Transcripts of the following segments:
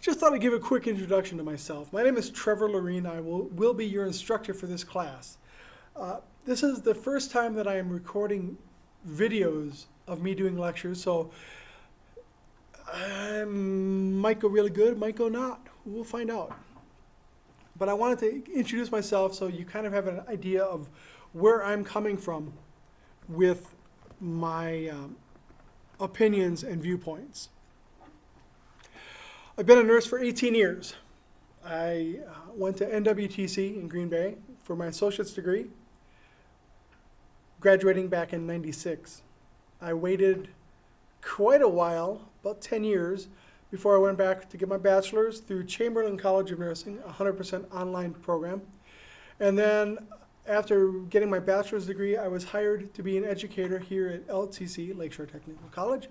Just thought I'd give a quick introduction to myself. My name is Trevor Loreen. I will be your instructor for this class. This is the first time that I am recording videos of me doing lectures, so I might go really good, might go not. We'll find out. But I wanted to introduce myself so you kind of have an idea of where I'm coming from with my opinions and viewpoints. I've been a nurse for 18 years. I went to NWTC in Green Bay for my associate's degree, graduating back in '96. I waited quite a while, about 10 years, before I went back to get my bachelor's through Chamberlain College of Nursing, a 100% online program. And then after getting my bachelor's degree, I was hired to be an educator here at LTC, Lakeshore Technical College.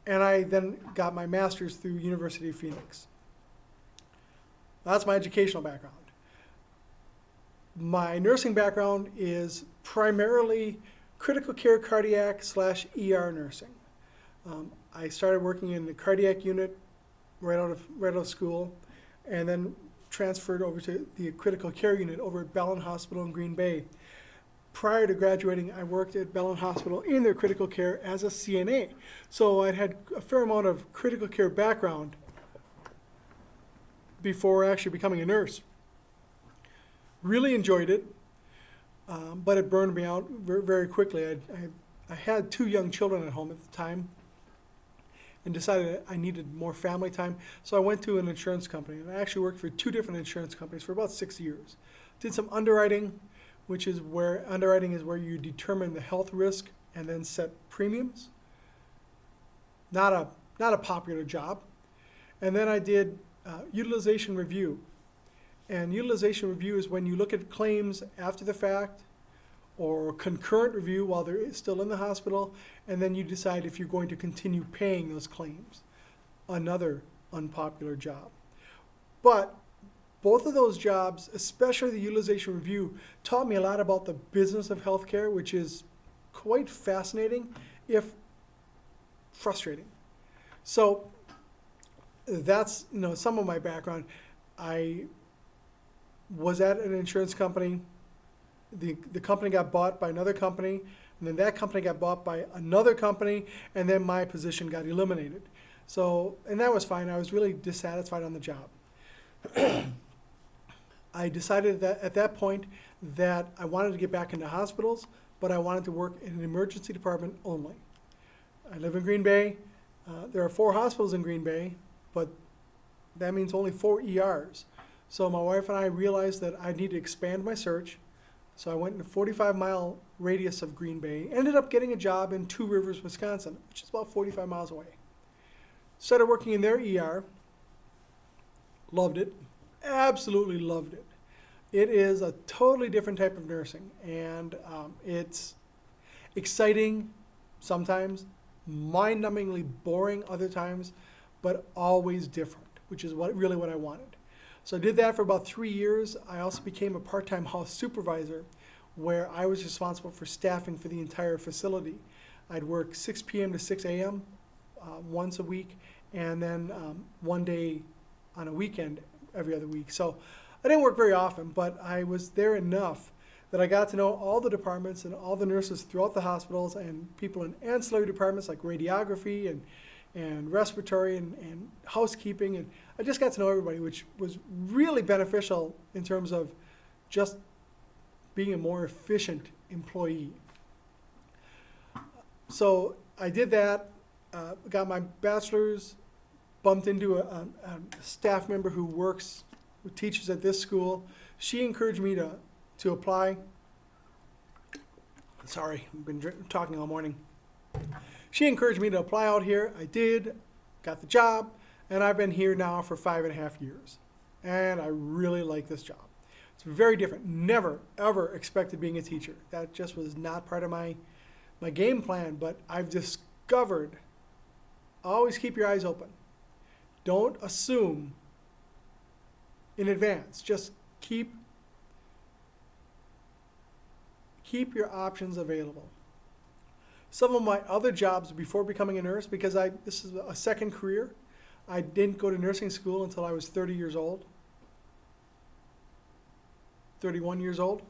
And I then got my master's through University of Phoenix. That's my educational background. My nursing background is primarily critical care cardiac / ER nursing. I started working in the cardiac unit right out of school, and then transferred over to the critical care unit over at Bellin Hospital in Green Bay. Prior to graduating, I worked at Bellin Hospital in their critical care as a CNA. So I'd had a fair amount of critical care background before actually becoming a nurse. Really enjoyed it, but it burned me out very quickly. I had 2 young children at home at the time and decided I needed more family time. So I went to an insurance company, and I actually worked for 2 different insurance companies for about 6 years. Did some underwriting, which is where underwriting is where you determine the health risk and then set premiums. Not a popular job. And then I did utilization review. And utilization review is when you look at claims after the fact or concurrent review while they're still in the hospital, and then you decide if you're going to continue paying those claims. Another unpopular job. But both of those jobs, especially the utilization review, taught me a lot about the business of healthcare, which is quite fascinating, if frustrating. So that's some of my background. I was at an insurance company. The company got bought by another company, and then that company got bought by another company, and then my position got eliminated. So, and that was fine. I was really dissatisfied on the job. I decided that at that point that I wanted to get back into hospitals, but I wanted to work in an emergency department only. I live in Green Bay. There are 4 hospitals in Green Bay, but that means only 4 ERs. So my wife and I realized that I need to expand my search. So I went in a 45-mile radius of Green Bay, ended up getting a job in Two Rivers, Wisconsin, which is about 45 miles away. Started working in their ER. Loved it. Absolutely loved it. It is a totally different type of nursing, and it's exciting sometimes, mind-numbingly boring other times, but always different, which is really what I wanted. So I did that for about 3 years. I also became a part-time house supervisor, where I was responsible for staffing for the entire facility. I'd work 6 p.m. to 6 a.m. Once a week, and then one day on a weekend every other week. So I didn't work very often, but I was there enough that I got to know all the departments and all the nurses throughout the hospitals and people in ancillary departments like radiography and respiratory and housekeeping. And I just got to know everybody, which was really beneficial in terms of just being a more efficient employee. So I did that, got my bachelor's, bumped into a staff member who teaches at this school. She encouraged me to apply. Sorry, I've been talking all morning. She encouraged me to apply out here. I did, got the job, and I've been here now for 5.5 years. And I really like this job. It's very different. Never, ever expected being a teacher. That just was not part of my game plan, but I've discovered, always keep your eyes open. Don't assume in advance. Just keep your options available. Some of my other jobs before becoming a nurse, because this is a second career, I didn't go to nursing school until I was 30 years old, 31 years old.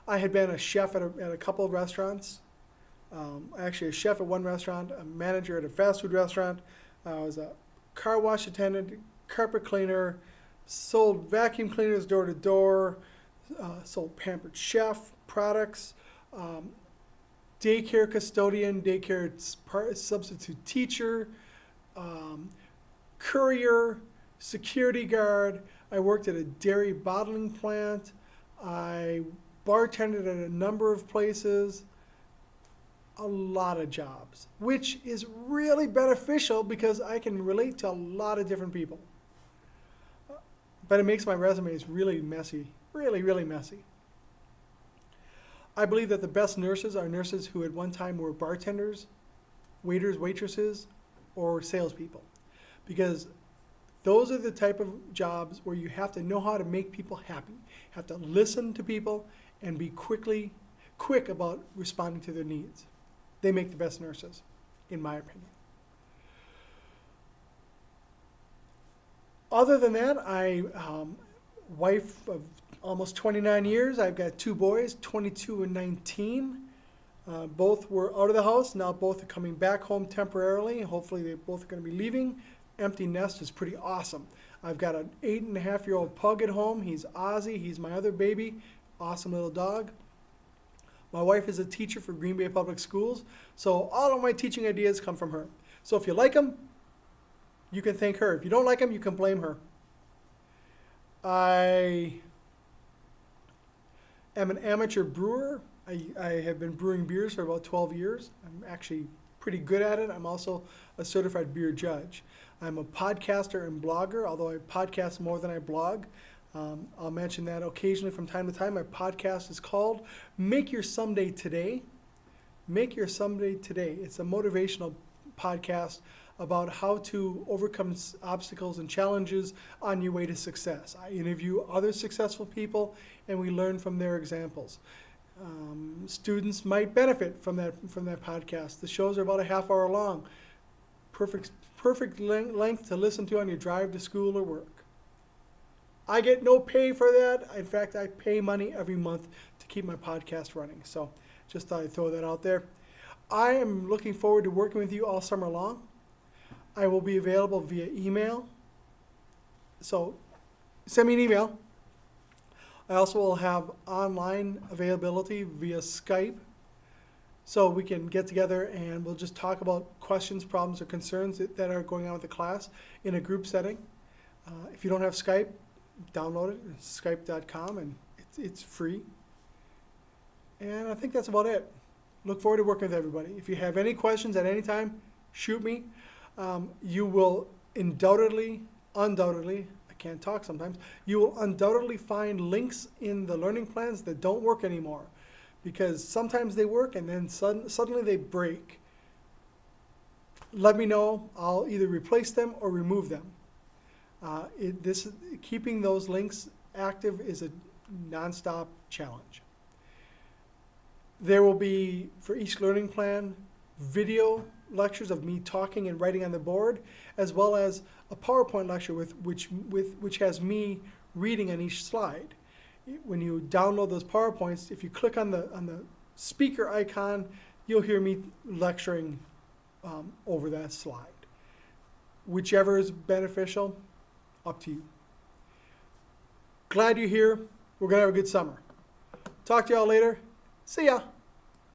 I had been a chef at a couple of restaurants. Actually, a chef at one restaurant, a manager at a fast food restaurant. I was a car wash attendant, carpet cleaner, sold vacuum cleaners door to door, sold Pampered Chef products, daycare custodian, daycare substitute teacher, courier, security guard. I worked at a dairy bottling plant. I bartended at a number of places. A lot of jobs, which is really beneficial because I can relate to a lot of different people. But it makes my resumes really messy, really, really messy. I believe that the best nurses are nurses who at one time were bartenders, waiters, waitresses, or salespeople. Because those are the type of jobs where you have to know how to make people happy. You have to listen to people and be quick about responding to their needs. They make the best nurses, in my opinion. Other than that, wife of almost 29 years. I've got two boys, 22 and 19. Both were out of the house. Now both are coming back home temporarily. Hopefully they both are going to be leaving. Empty nest is pretty awesome. I've got an 8.5-year-old pug at home. He's Ozzy. He's my other baby. Awesome little dog. My wife is a teacher for Green Bay Public Schools, so all of my teaching ideas come from her. So if you like them, you can thank her. If you don't like them, you can blame her. I am an amateur brewer. I have been brewing beers for about 12 years. I'm actually pretty good at it. I'm also a certified beer judge. I'm a podcaster and blogger, although I podcast more than I blog. I'll mention that occasionally from time to time. My podcast is called Make Your Someday Today. Make Your Someday Today. It's a motivational podcast about how to overcome obstacles and challenges on your way to success. I interview other successful people and we learn from their examples. Students might benefit from that podcast. The shows are about a half hour long. Perfect length to listen to on your drive to school or work. I get no pay for that. In fact, I pay money every month to keep my podcast running. So just thought I'd throw that out there. I am looking forward to working with you all summer long. I will be available via email. So send me an email. I also will have online availability via Skype. So we can get together and we'll just talk about questions, problems, or concerns that are going on with the class in a group setting. If you don't have Skype, download it. It's skype.com and it's free. And I think that's about it. Look forward to working with everybody. If you have any questions at any time, shoot me. You will undoubtedly, I can't talk sometimes, you will undoubtedly find links in the learning plans that don't work anymore. Because sometimes they work and then suddenly they break. Let me know. I'll either replace them or remove them. Keeping those links active is a nonstop challenge. There will be, for each learning plan, video lectures of me talking and writing on the board, as well as a PowerPoint lecture which has me reading on each slide. When you download those PowerPoints, if you click on the speaker icon, you'll hear me lecturing over that slide. Whichever is beneficial, up to you. Glad you're here. We're going to have a good summer. Talk to y'all later. See ya.